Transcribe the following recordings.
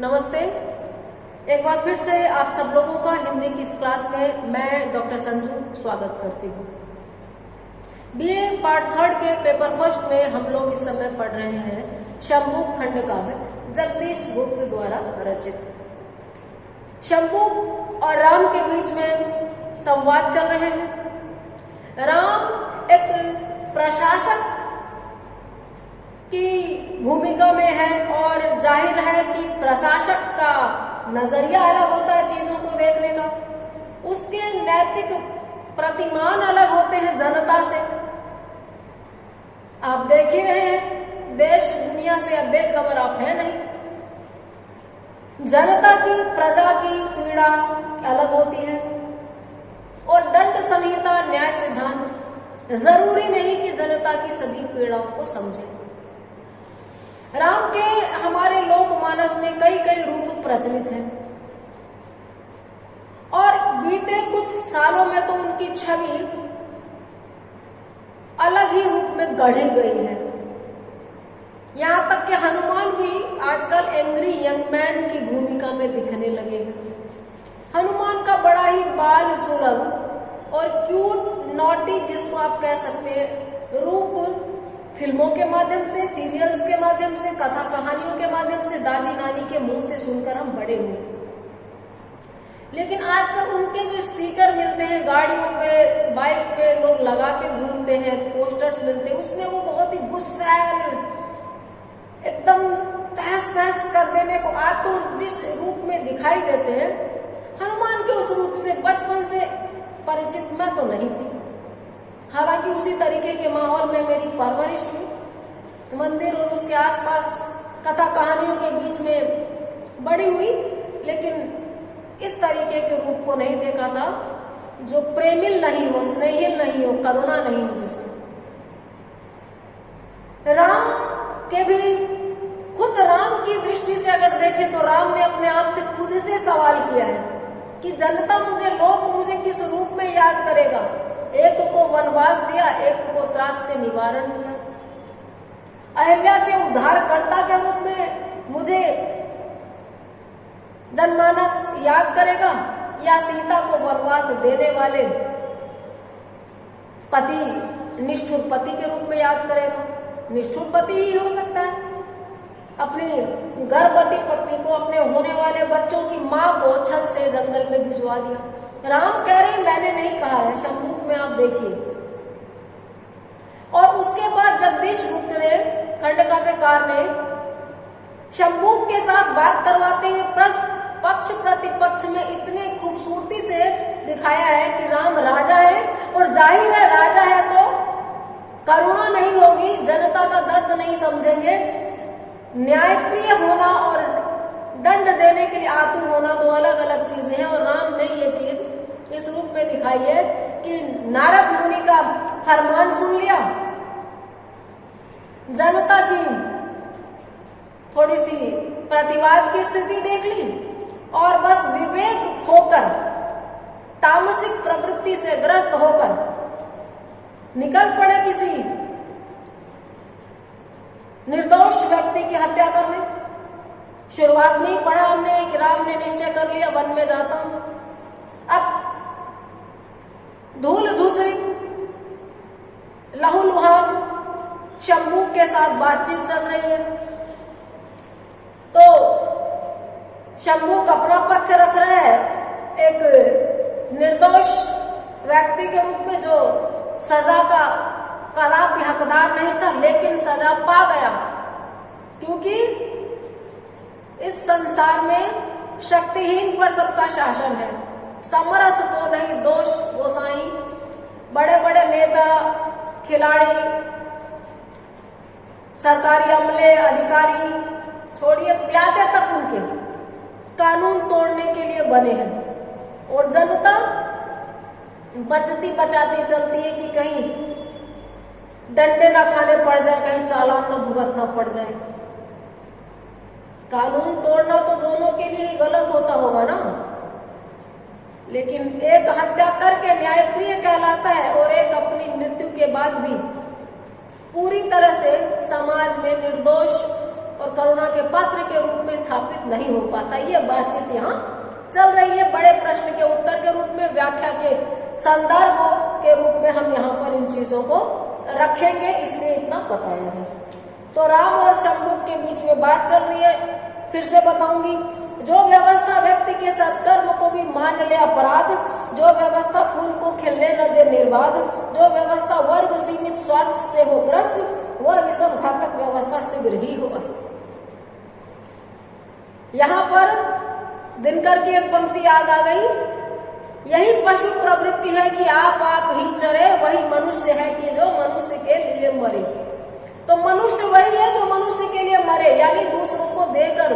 नमस्ते। एक बार फिर से आप सब लोगों का हिंदी की इस क्लास में मैं डॉक्टर संजू स्वागत करती हूँ। बीए पार्ट 3 के पेपर फर्स्ट में हम लोग इस समय पढ़ रहे हैं शंभुक खंड काव्य जगदीश गुप्त द्वारा रचित। शंभुक और राम के बीच में संवाद चल रहे हैं। राम एक प्रशासक की भूमिका में है और जाहिर है कि प्रशासक का नजरिया अलग होता है चीजों को देखने का, उसके नैतिक प्रतिमान अलग होते हैं जनता से। आप देख ही रहे हैं देश दुनिया से अब बेखबर आप है नहीं। जनता की प्रजा की पीड़ा अलग होती है और दंड संहिता न्याय सिद्धांत जरूरी नहीं कि जनता की सभी पीड़ाओं को समझे। राम के हमारे लोकमानस में कई कई रूप प्रचलित हैं और बीते कुछ सालों में तो उनकी छवि अलग ही रूप में गढ़ी गई है। यहां तक कि हनुमान भी आजकल एंग्री यंग मैन की भूमिका में दिखने लगे हैं। हनुमान का बड़ा ही बाल सुलभ और क्यूट नॉटी जिसको आप कह सकते हैं रूप फिल्मों के माध्यम से, सीरियल्स के माध्यम से, कथा कहानियों के माध्यम से, दादी नानी के मुंह से सुनकर हम बड़े हुए। लेकिन आजकल उनके जो स्टिकर मिलते हैं गाड़ियों पे, बाइक पे लोग लगा के घूमते हैं, पोस्टर्स मिलते हैं, उसमें वो बहुत ही गुस्सैल एकदम तहस तहस कर देने को आतुर जिस रूप में दिखाई देते हैं, हनुमान के उस रूप से बचपन से परिचित मैं तो नहीं थी। हालांकि उसी तरीके के माहौल में मेरी परवरिश हुई, मंदिर और उसके आसपास कथा कहानियों के बीच में बड़ी हुई, लेकिन इस तरीके के रूप को नहीं देखा था जो प्रेमिल नहीं हो, स्नेहिल नहीं हो, करुणा नहीं हो जिसमें। राम के भी खुद राम की दृष्टि से अगर देखें तो राम ने अपने आप से खुद से सवाल किया है कि जनता मुझे किस रूप में याद करेगा। एक को वनवास दिया, एक को त्रास से निवारण दिया। अहिल्या के उद्धारकर्ता के रूप में मुझे जनमानस याद करेगा या सीता को वनवास देने वाले पति, निष्ठुर पति के रूप में याद करेगा। निष्ठुर पति ही हो सकता है। अपनी गर्भवती पत्नी को, अपने होने वाले बच्चों की मां को छल से जंगल में भिजवा दिया। राम कह रहे मैंने नहीं कहा है, शंभुक में आप देखिए। और उसके बाद जगदीश गुप्त ने, खंड काव्यकार ने शंभुक के साथ बात करवाते हुए पक्ष प्रतिपक्ष में इतने खूबसूरती से दिखाया है कि राम राजा है और जाहिर है राजा है तो करुणा नहीं होगी, जनता का दर्द नहीं समझेंगे। न्यायप्रिय होना और दंड देने के लिए आतुर होना दो अलग अलग चीजें हैं। और राम ने ये चीज इस रूप में दिखाई है कि नारद मुनि का फरमान सुन लिया, जनता की थोड़ी सी प्रतिवाद की स्थिति देख ली और बस विवेक खोकर, तामसिक प्रवृत्ति से ग्रस्त होकर निकल पड़े किसी निर्दोष व्यक्ति की हत्या करने। शुरुआत में ही पढ़ा हमने कि राम ने निश्चय कर लिया वन में जाता हूं। अब धूल धूसरित, लहूलुहान शंभुक के साथ बातचीत चल रही है तो शंभुक अपना पक्ष रख रहा है एक निर्दोष व्यक्ति के रूप में जो सजा का कदापि हकदार नहीं था, लेकिन सजा पा गया क्योंकि इस संसार में शक्तिहीन पर सबका शासन है। समर्थ तो नहीं दोष गोसाई, बड़े बड़े नेता, खिलाड़ी, सरकारी अमले, अधिकारी छोड़िए प्यादे तक उनके कानून तोड़ने के लिए बने हैं और जनता बचती बचाती चलती है कि कहीं डंडे ना खाने पड़ जाए, कहीं चालान न भुगतना पड़ जाए। कानून तोड़ना तो दोनों के लिए गलत होता होगा ना, लेकिन एक हत्या करके न्यायप्रिय कहलाता है और एक अपनी मृत्यु के बाद भी पूरी तरह से समाज में निर्दोष और करुणा के पात्र के रूप में स्थापित नहीं हो पाता। ये बातचीत यहाँ चल रही है। बड़े प्रश्न के उत्तर के रूप में, व्याख्या के संदर्भ के रूप में हम यहाँ पर इन चीजों को रखेंगे, इसलिए इतना बताया है। तो राम और शंभुक के बीच में बात चल रही है। फिर से बताऊंगी, जो व्यवस्था व्यक्ति के सत्कर्म को भी मान ले अपराध, जो व्यवस्था फूल को खिलने न दे निर्बाध, जो व्यवस्था वर्ग सीमित स्वार्थ से हो ग्रस्त, वह विषम घातक व्यवस्था शीघ्र ही हो अस्त। यहाँ पर दिनकर की एक पंक्ति याद आ गई, यही पशु प्रवृत्ति है कि आप ही चरे, वही मनुष्य है कि जो मनुष्य के लिए मरे। तो मनुष्य वही है जो मनुष्य के लिए मरे, यानी दूसरों को देकर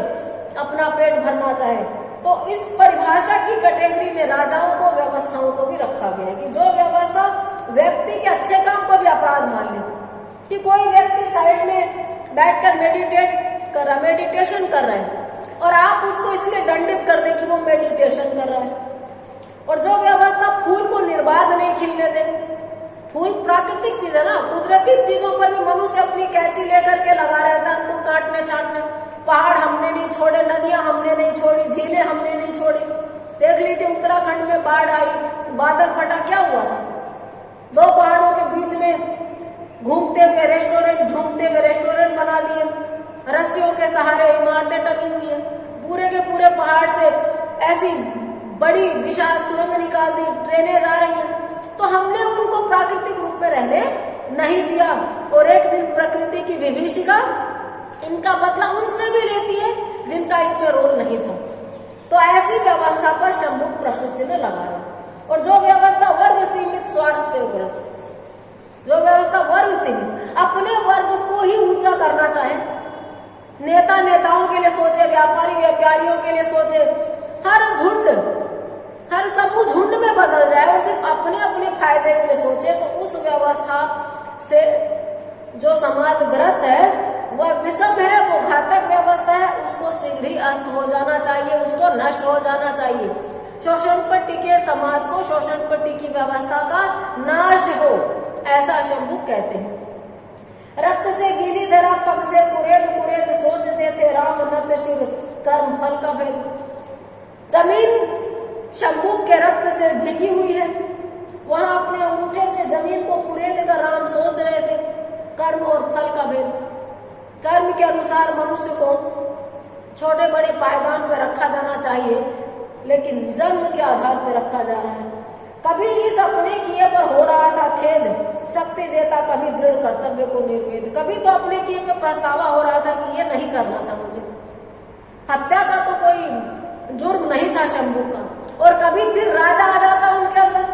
अपना पेट भरना चाहे। तो इस परिभाषा की कैटेगरी में राजाओं को, व्यवस्थाओं को भी रखा गया है कि जो व्यवस्था व्यक्ति के अच्छे काम को भी अपराध मान ले, कि कोई व्यक्ति साइड में बैठकर मेडिटेशन कर रहा है और आप उसको इसलिए दंडित कर दे कि वो मेडिटेशन कर रहा है। और जो व्यवस्था फूल को निर्बाध नहीं खिलने दे, फूल प्राकृतिक चीज है ना, कुदरती चीजों पर भी मनुष्य अपनी कैंची लेकर के लगा रहता है उनको काटने छाटने। पहाड़ हमने नहीं छोड़े, नदियां हमने नहीं छोड़ी, झीलें हमने नहीं छोड़ी। देख लीजिए उत्तराखंड में बाढ़ आई, बादल फटा, क्या हुआ था? दो पहाड़ों के बीच में घूमते हुए रेस्टोरेंट, झूमते हुए रेस्टोरेंट बना दिए, रस्सियों के सहारे इमारतें टंगी हुई है, पूरे के पूरे पहाड़ से ऐसी बड़ी विशाल सुरंग निकाल दी, ट्रेनें जा रही हैं। तो हमने उनको प्राकृतिक रूप में रहने नहीं दिया और एक दिन प्रकृति की विभीषिका इनका बदला उनसे भी लेती है जिनका इसमें रोल नहीं था। तो ऐसी व्यवस्था पर शंभुक प्रश्न चिन्ह लगा रहा। और जो व्यवस्था वर्ग सीमित स्वार्थ से उग्र, जो व्यवस्था वर्ग सीमित अपने वर्ग को ही ऊंचा करना चाहे, नेता नेताओं के लिए सोचे, व्यापारी व्यापारियों के लिए सोचे, हर समूह झुंड में बदल जाए और सिर्फ अपने अपने फायदे के लिए सोचे, तो उस व्यवस्था से जो समाज ग्रस्त है वह विषम है, वो घातक व्यवस्था है, उसको शीघ्र ही अस्त हो जाना चाहिए, उसको नष्ट हो जाना चाहिए। शोषण पर टिके समाज को, शोषण पर टिकी व्यवस्था का नाश हो, ऐसा शंभुक कहते हैं। रक्त से गीली धरा पग से कुरेद कुरेद, सोचते थे राम नत शिव कर्म फल का भेद। जमीन शंभुक के रक्त से भीगी हुई है, वहां अपने अंगूठे से जमीन को कुरेद कर राम सोच रहे थे कर्म और फल का भेद। कर्म के अनुसार मनुष्य को छोटे बड़े पायदान पर रखा जाना चाहिए, लेकिन जन्म के आधार पर रखा जा रहा है। कभी इस अपने किए पर हो रहा था खेद, शक्ति देता कभी दृढ़ कर्तव्य को निर्वेद। कभी तो अपने किए पे पछतावा हो रहा था कि ये नहीं करना था मुझे, हत्या का तो कोई जुर्म नहीं था शंभुक का। और कभी फिर राजा आ जाता उनके अंदर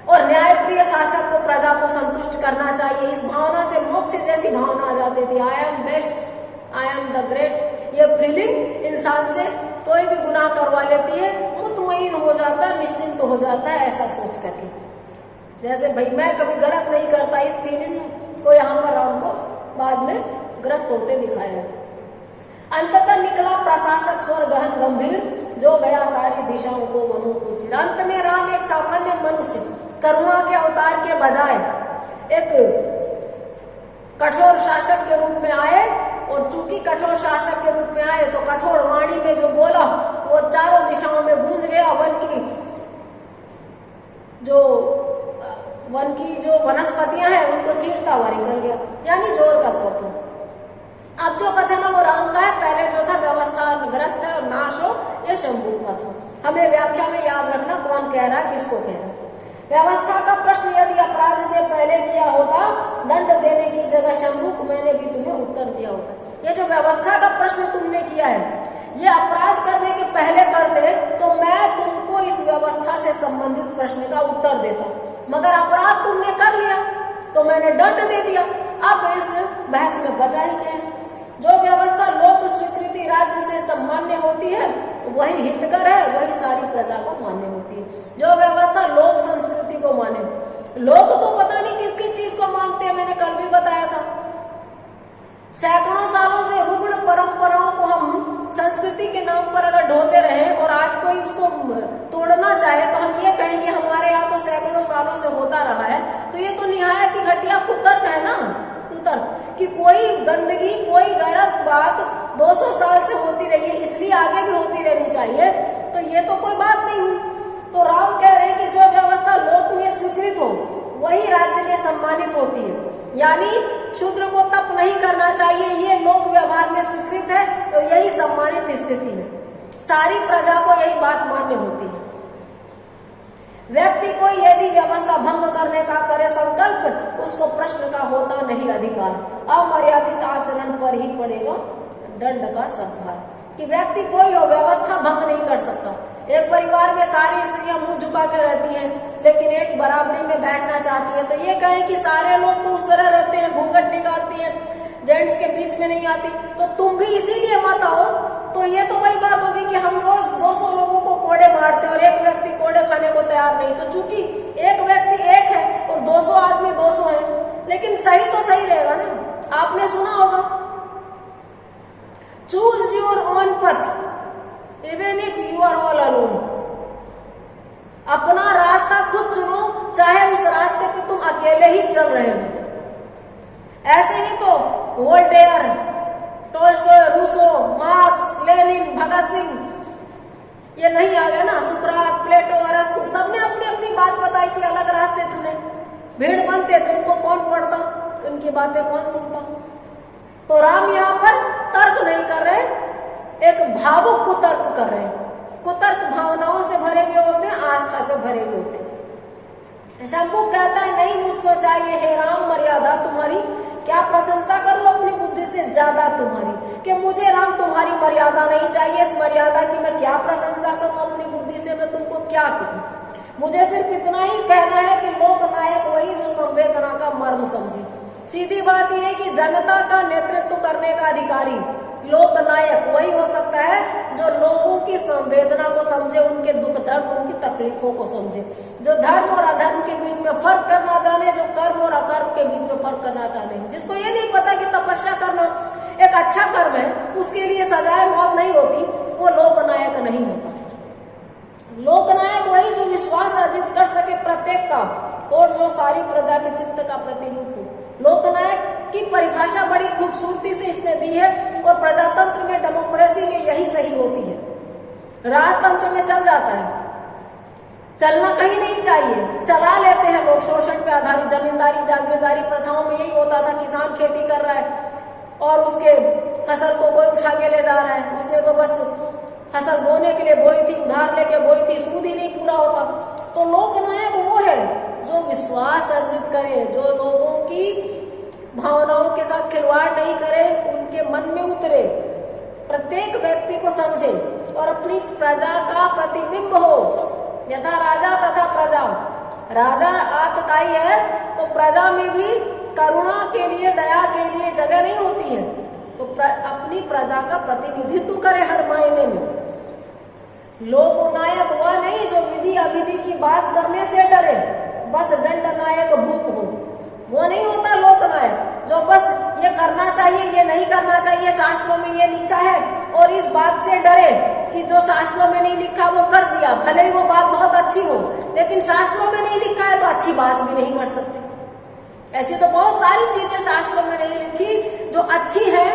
और न्यायप्रिय शासक को, प्रजा को संतुष्ट करना चाहिए, इस भावना से मोक्ष जैसी भावना आ जाती थी। I am best, I am the great, ये फीलिंग इंसान से कोई भी गुनाह करवा लेती है, मुतमईन हो जाता है, निश्चिंत हो जाता है ऐसा सोच करके, जैसे भाई मैं कभी गलत नहीं करता। इस फीलिंग को यहाँ पर राम को बाद में ग्रस्त होते दिखाया। अंततः निकला प्रशासक स्वर गहन गंभीर, जो गया सारी दिशाओं को वनों को चिर। अंत में राम एक सामान्य मनुष्य करुणा के अवतार के बजाय एक कठोर शासक के रूप में आए, और चूंकि कठोर शासक के रूप में आए तो कठोर वाणी में जो बोला वो चारों दिशाओं में गूंज गया। वन की जो वनस्पतियां हैं उनको चीरता हुआ निकल गया, यानी जोर का स्वर था। अब जो कथन है वो राम का है, पहले जो था व्यवस्था ग्रस्त है और नाश हो, यह शंभुक का था। हमें व्याख्या में याद रखना कौन कह रहा है, किसको कह रहा है। व्यवस्था का प्रश्न यदि अपराध से पहले किया होता, दंड देने की जगह शंभुक मैंने भी तुम्हें उत्तर दिया होता। ये जो व्यवस्था का प्रश्न तुमने किया है, ये अपराध करने के पहले करते तो मैं तुमको इस व्यवस्था से संबंधित प्रश्न का उत्तर देता, मगर अपराध तुमने कर लिया तो मैंने दंड दे दिया। अब इस बहस में बचा ही क्या है। जो व्यवस्था लोक स्वीकृति राज्य से सम्मान्य होती है वही हितकर है, वही सारी प्रजा को मान्य होती है। जो व्यवस्था लोक संस्कृति को माने, लोग तो पता नहीं किस किस चीज को मानते हैं, मैंने कल भी बताया था। सैकड़ों सालों से रुग्ण परंपराओं को हम संस्कृति के नाम पर अगर ढोते रहे और आज कोई उसको तोड़ना चाहे तो हम ये कहें कि हमारे यहाँ तो सैकड़ों सालों से होता रहा है, तो ये तो निहायत ही घटिया कुतर्क है ना। तर्क कि कोई गंदगी, कोई गलत बात 200 साल से होती रही है इसलिए आगे भी होती रहनी चाहिए, तो ये तो कोई बात नहीं हुई। तो राम कह रहे हैं कि जो व्यवस्था लोक में स्वीकृत हो वही राज्य में सम्मानित होती है, यानी शूद्र को तप नहीं करना चाहिए, ये लोक व्यवहार में स्वीकृत है, तो यही सम्मानित स्थिति है। सारी प्रजा को यही बात मान्य होती है। व्यक्ति को यदि व्यवस्था भंग करने का करे संकल्प, उसको प्रश्न का होता नहीं अधिकार, अमर्यादित आचरण पर ही पड़ेगा दंड का संहार। कि व्यक्ति कोई हो व्यवस्था भंग नहीं कर सकता। एक परिवार में सारी स्त्रियां मुंह झुका के रहती हैं, लेकिन एक बराबरी में बैठना चाहती है, तो ये कहें कि सारे लोग तो उस तरह रहते हैं, घूंघट निकालती हैं, जेंट्स के बीच में नहीं आती, तो तुम भी इसीलिए मत आओ। तो ये तो वही बात होगी कि हम रोज 200 लोगों को कोड़े मारते हैं और एक व्यक्ति कोड़े खाने को तैयार नहीं। तो चूंकि एक व्यक्ति एक है और 200 आदमी 200 है, लेकिन सही तो सही रहेगा ना। आपने सुना होगा, choose your own path even if you are all alone. अपना रास्ता खुद चुनो, चाहे उस रास्ते पे तुम अकेले ही चल रहे हो। ऐसे ही तो Voltaire, Tolstoy, Rousseau, Marx, Lenin, Bhagat Singh, ये नहीं आ गया ना, सुकरात, प्लेटो, अरस्तु, सबने अपनी अपनी बात बताई थी, अलग रास्ते चुने। भीड़ बनते तो उनको कौन पढ़ता, उनकी बातें कौन सुनता। तो राम यहाँ पर तर्क नहीं कर रहे, एक भावुक कुतर्क कर रहे हैं। कुतर्क भावनाओं से भरे हुए होते हैं, आस्था से भरे हुए होते हैं। शंभू कहता है नहीं मुझको चाहिए हे राम मर्यादा तुम्हारी, क्या प्रशंसा करूं अपनी बुद्धि से ज्यादा तुम्हारी, कि मुझे राम तुम्हारी मर्यादा नहीं चाहिए, इस मर्यादा की मैं क्या प्रशंसा करूं अपनी बुद्धि से, मैं तुमको क्या कहूं। मुझे सिर्फ इतना ही कहना है कि लोकनायक वही जो संवेदना का मर्म समझे। सीधी बात यह है कि जनता का नेतृत्व करने का अधिकारी लोकनायक वही हो सकता है जो लोगों की संवेदना को समझे, उनके दुख दर्द, उनकी तकलीफों को समझे, जो धर्म और अधर्म के बीच में फर्क करना जाने, जो कर्म और अकर्म के बीच में फर्क करना जाने। जिसको ये नहीं पता कि तपस्या करना एक अच्छा कर्म है, उसके लिए सजाए मौत नहीं होती, वो लोकनायक नहीं होता। लोकनायक वही जो विश्वास अर्जित कर सके प्रत्येक का, और जो सारी प्रजा के चित्त का प्रतिरूप हो। लोकनायक की परिभाषा बड़ी खूबसूरती से इसने दी है, और प्रजातंत्र में, डेमोक्रेसी में यही सही होती है। राजतंत्र में चल जाता है, चलना कहीं नहीं चाहिए, चला लेते हैं लोग शोषण पे आधारित जमींदारी जागीरदारी प्रथाओं में। यही होता था, किसान खेती कर रहा है और उसके फसल को कोई उठा के ले जा रहा है, उसने तो बस फसल बोने के लिए बोई थी, उधार लेके बोई थी, सूद ही नहीं पूरा होता। तो लोकनायक वो है जो विश्वास अर्जित करे, जो लोगों की भावनाओं के साथ खिलवाड़ नहीं करे, उनके मन में उतरे, प्रत्येक व्यक्ति को समझे और अपनी प्रजा का प्रतिबिंब हो। यथा राजा तथा प्रजा, राजा आतताई है तो प्रजा में भी करुणा के लिए, दया के लिए जगह नहीं होती है। तो अपनी प्रजा का प्रतिनिधित्व करे हर मायने में। लोकनायक वह नहीं जो विधि अविधि की बात करने से डरे, बस दंड नायक भूप हो, वो नहीं होता लोकनायक जो बस ये करना चाहिए, ये नहीं करना चाहिए, शास्त्रों में ये लिखा है, और इस बात से डरे कि जो शास्त्रों में नहीं लिखा वो कर दिया, भले ही वो बात बहुत अच्छी हो, लेकिन शास्त्रों में नहीं लिखा है तो अच्छी बात भी नहीं कर सकते। ऐसी तो बहुत सारी चीजें शास्त्रों में नहीं लिखी जो अच्छी है,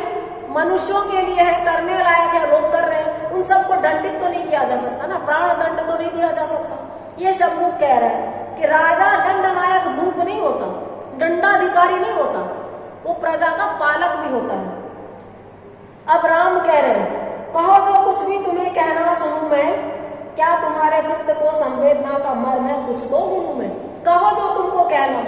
मनुष्यों के लिए है, करने लायक है, लोग कर रहे हैं, उन सबको दंडित तो नहीं किया जा सकता ना, प्राण दंड तो नहीं दिया जा सकता। ये शंभू कह रहा है कि राजा दंड नायक भूप नहीं होता, दंडाधिकारी नहीं होता, वो प्रजा का पालक भी होता है। अब राम कह रहे हैं कहो जो कुछ भी तुम्हें कहना सुनूं मैं, क्या तुम्हारे चित्त को संवेदना का मर्म है कुछ दो गुरु में। कहो जो तुमको कहना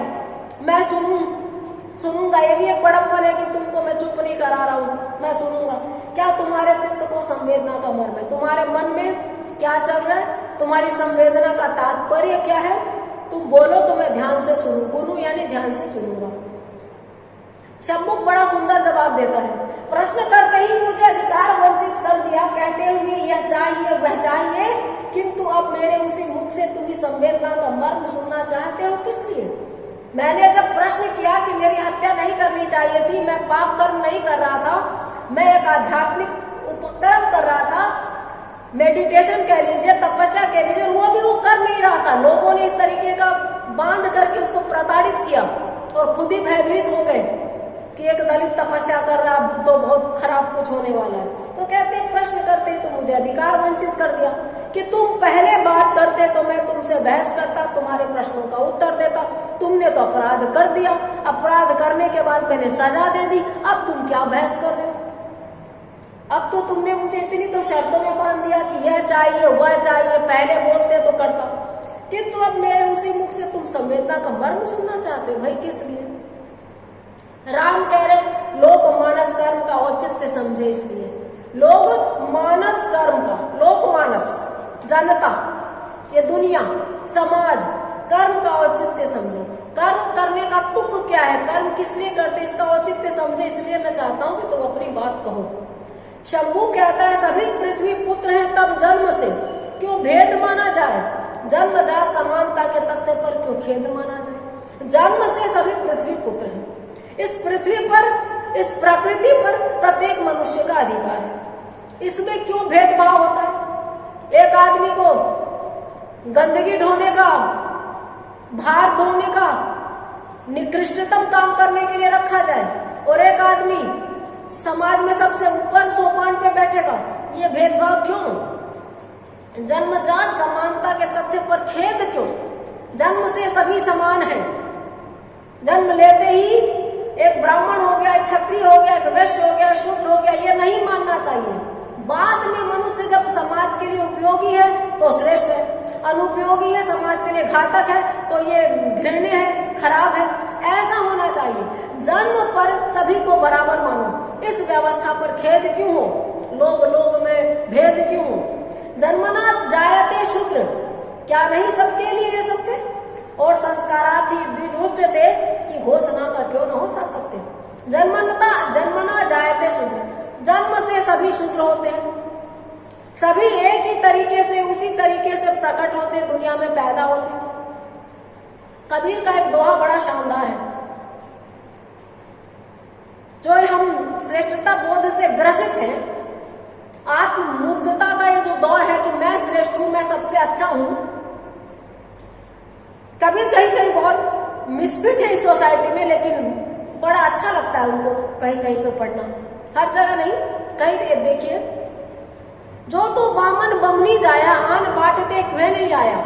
मैं सुनूंगा, ये भी एक बड़प्पन है कि तुमको मैं चुप नहीं करा रहा हूं, मैं सुनूंगा। क्या तुम्हारे चित्त को संवेदना का मर्म है, तुम्हारे मन में क्या चल रहा है, तुम्हारी संवेदना का तात्पर्य क्या है, तुम बोलो तो मैं ध्यान से सुनूं, गुरु यानी ध्यान से सुनूंगा। शंभुक बड़ा सुंदर जवाब देता है, प्रश्न करते ही मुझे अधिकार वंचित कर दिया, कहते हुए यह चाहिए वह चाहिए, किंतु अब मेरे उसी मुख से तुम इस संवेदना का मर्म सुनना चाहते हो, किस लिए। मैंने जब प्रश्न किया कि मेरी हत्या नहीं करनी चाहिए थी, मैं पाप कर्म नहीं कर रहा था, मैं एक आध्यात्मिक उपक्रम कर रहा था, मेडिटेशन कह लीजिए, तपस्या कह लीजिए, वो भी वो कर नहीं रहा था। लोगों ने इस तरीके का बांध करके उसको प्रताड़ित किया और खुद ही भयभीत हो गए कि एक दलित तपस्या कर रहा है तो बहुत खराब कुछ होने वाला है। तो कहते हैं प्रश्न करते ही तो मुझे अधिकार वंचित कर दिया कि तुम पहले बात करते तो मैं तुमसे बहस करता, तुम्हारे प्रश्नों का उत्तर देता। तुमने तो अपराध कर दिया, अपराध करने के बाद मैंने सजा दे दी, अब तुम क्या बहस कर रहे हो? अब तो तुमने मुझे इतनी तो शर्तों में बांध दिया कि यह चाहिए वह चाहिए, पहले बोलते तो करता, किंतु अब मेरे उसी मुख से तुम संवेदना का मर्म सुनना चाहते हो। भाई किस लिए? राम कह रहे लोक मानस कर्म का औचित्य समझे, इसलिए लोग मानस कर्म का, लोक मानस जनता, ये दुनिया समाज कर्म का औचित्य समझे। कर्म करने का तुक क्या है, कर्म किस लिए करते, इसका औचित्य समझे। इसलिए मैं चाहता हूं कि तुम अपनी बात कहो। शंभू कहता है सभी पृथ्वी पुत्र हैं, तब जन्म से क्यों भेद माना जाए, जन्मजात समानता के तथ्य पर क्यों खेद माना जाए। जन्म से सभी पृथ्वी पुत्र हैं। इस पृथ्वी पर, इस प्रकृति पर प्रत्येक मनुष्य का अधिकार है। इसमें क्यों भेदभाव होता है? एक आदमी को गंदगी ढोने का, भार ढोने का निकृष्टतम काम करने के लिए रखा जाए और एक आदमी समाज में सबसे ऊपर सोपान पे बैठेगा, ये भेदभाव क्यों? जन्मजात समानता के तथ्य पर खेद क्यों? जन्म से सभी समान हैं। जन्म लेते ही एक ब्राह्मण हो गया, एक क्षत्रिय हो गया, एक वैश्य हो गया, शूद्र हो गया, ये नहीं मानना चाहिए। बाद में मनुष्य जब समाज के लिए उपयोगी है तो श्रेष्ठ है, अनुपयोगी है, समाज के लिए घातक है तो ये घृण्य है, खराब है। ऐसा होना चाहिए। जन्म पर सभी को बराबर मानो। इस व्यवस्था पर खेद क्यों हो? लोग लोग में भेद क्यों हो? जन्मना जायते शूद्र, क्या नहीं सबके लिए है सबके? और संस्कारात ही द्विजोच्यते की घोषणा का क्यों न हो सकते? जन्मना जायते शूद्र, जन्म से सभी शूद्र होते हैं, सभी एक ही तरीके से, उसी तरीके से प्रकट होते, दुनिया में पैदा होते हैं। कबीर का एक दोहा बड़ा शानदार है, जो हम श्रेष्ठता बोध से ग्रसित हैं। आत्ममूर्धता का ये जो दौर है कि मैं श्रेष्ठ हूं, मैं सबसे अच्छा हूं। कबीर कहीं कहीं बहुत मिसफिट है इस सोसाइटी में, लेकिन बड़ा अच्छा लगता है उनको कहीं कहीं पे पढ़ना, हर जगह नहीं। कहीं देखिए, जो तू बामन बमनी जाया, आन बाटते क्यों नहीं आया,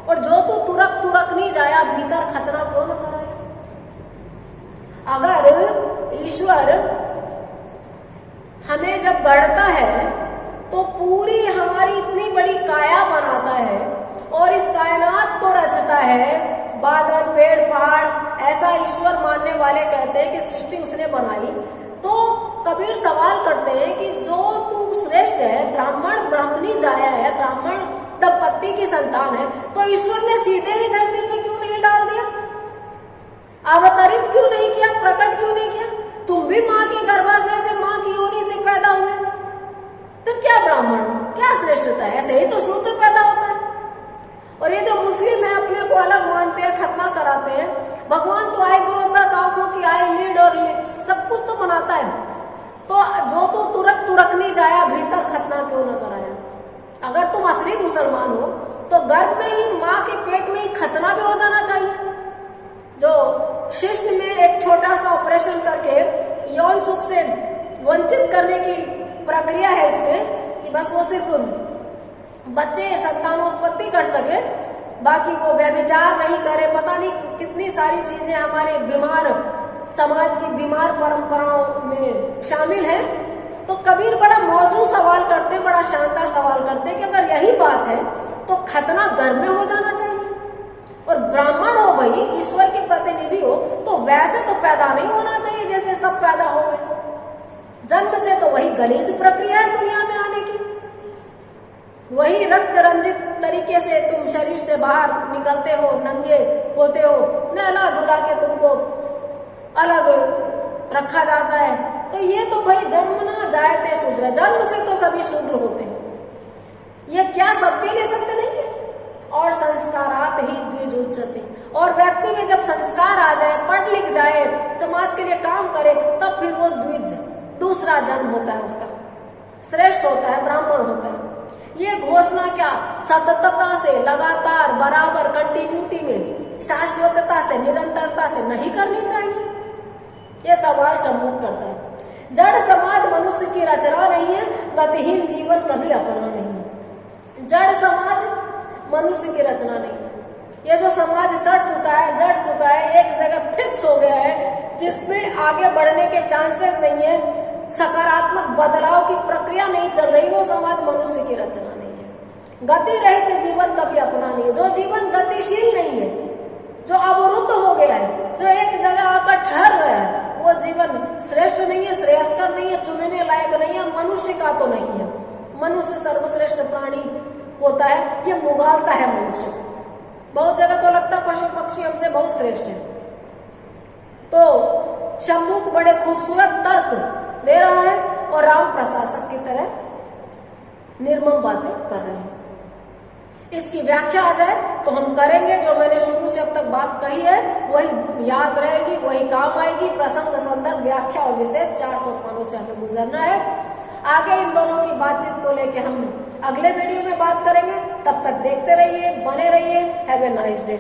और जो तू तुरक तुरक नहीं जाया, भीतर खतरा क्यों न कराया। अगर ईश्वर हमें जब गढ़ता है तो पूरी हमारी इतनी बड़ी काया बनाता है और इस कायनात को रचता है, बादल पेड़ पहाड़, ऐसा ईश्वर मानने वाले कहते हैं कि सृष्टि उसने बनाई। तो कबीर सवाल करते हैं कि जो तू श्रेष्ठ है, ब्राह्मण ब्राह्मणी जाया है, ब्राह्मण दंपत्ति की संतान है, तो ईश्वर ने सीधे ही धरती पे क्यों नहीं डाल दिया, अवतरित क्यों नहीं किया, प्रकट क्यों नहीं किया? तुम भी माँ के गर्भाशय से, माँ की योनि से पैदा हुए, तो क्या ब्राह्मण, क्या श्रेष्ठता है? ऐसे ही तो शूद्र पैदा होता है। और ये जो मुस्लिम है अपने को अलग मानते हैं, खतना कराते हैं, भगवान तो आई ब्रोतक, आंखों की आई लीड और लिप्स सब कुछ तो बनाता है, तो जो तू तुरक तुरक नहीं जाया, भीतर खतना क्यों न कराया? अगर तुम असली मुसलमान हो तो गर्भ में ही, माँ के पेट में ही खतना भी हो जाना चाहिए। जो शिश्न में एक छोटा सा ऑपरेशन करके यौन सुख से वंचित करने की प्रक्रिया है इसमें, कि बस वो सिर्फ बच्चे संतानोत्पत्ति कर सके, बाकी वो व्यभिचार नहीं करे, पता नहीं कितनी सारी चीजें हमारे बीमार समाज की बीमार परंपराओं में शामिल है। तो कबीर बड़ा मौजूद सवाल करते, बड़ा शानदार सवाल करते कि अगर यही बात है तो खतना गर्भ में हो जाना चाहिए, और ब्राह्मण हो भाई, ईश्वर के प्रतिनिधि हो, तो वैसे तो पैदा नहीं होना चाहिए जैसे सब पैदा हो गए। जन्म से तो वही गलीज प्रक्रिया है दुनिया में आने की, वही रक्त रंजित तरीके से तुम शरीर से बाहर निकलते हो, नंगे होते हो, नहला धुला के तुमको अलग रखा जाता है। तो ये तो भाई जन्मना जायते शूद्र, जन्म से तो सभी शूद्र होते हैं। ये क्या सबके लिए सत्य नहीं है? और संस्कारात ही द्विजोच्यते, और व्यक्ति में जब संस्कार आ जाए, पढ़ लिख जाए, समाज के लिए काम करे, तब फिर वो द्विज, दूसरा जन्म होता है उसका, श्रेष्ठ होता है, ब्राह्मण होता है। ये घोषणा क्या सततता से, लगातार, बराबर, कंटिन्यूटी में, शाश्वतता से, निरंतरता से नहीं करनी चाहिए? ये सवाल शंभुक करता है। जड़ समाज मनुष्य की रचना नहीं है, गतिहीन जीवन कभी अपना नहीं है। जड़ समाज मनुष्य की रचना नहीं है। ये जो समाज सड़ चुका है, जड़ चुका है, एक जगह फिक्स हो गया है, जिसमें आगे बढ़ने के चांसेस नहीं है, सकारात्मक बदलाव की प्रक्रिया नहीं चल रही, वो समाज मनुष्य की रचना नहीं है। गति रहित जीवन कभी अपना नहीं है। जो जीवन गतिशील नहीं है, जो अवरुद्ध हो गया है, जो एक जगह आकर ठहर गया है, वो जीवन श्रेष्ठ नहीं है, श्रेयस्कर नहीं है, चुनने लायक नहीं है, मनुष्य का तो नहीं है। मनुष्य सर्वश्रेष्ठ प्राणी होता है, ये मुगालता है मनुष्य। बहुत जगह तो लगता पशु पक्षी हमसे बहुत श्रेष्ठ है। तो शंभुक बड़े खूबसूरत तर्क दे रहा है और राम प्रशासक की तरह निर्मम बातें कर रहे हैं। इसकी व्याख्या आ जाए तो हम करेंगे, जो मैंने शुरू से अब तक बात कही है वही याद रहेगी, वही काम आएगी। प्रसंग, संदर्भ, व्याख्या और विशेष 4 सोपानों से हमें गुजरना है। आगे इन दोनों की बातचीत को लेके हम अगले वीडियो में बात करेंगे। तब तक देखते रहिए, बने रहिए। Have a nice day.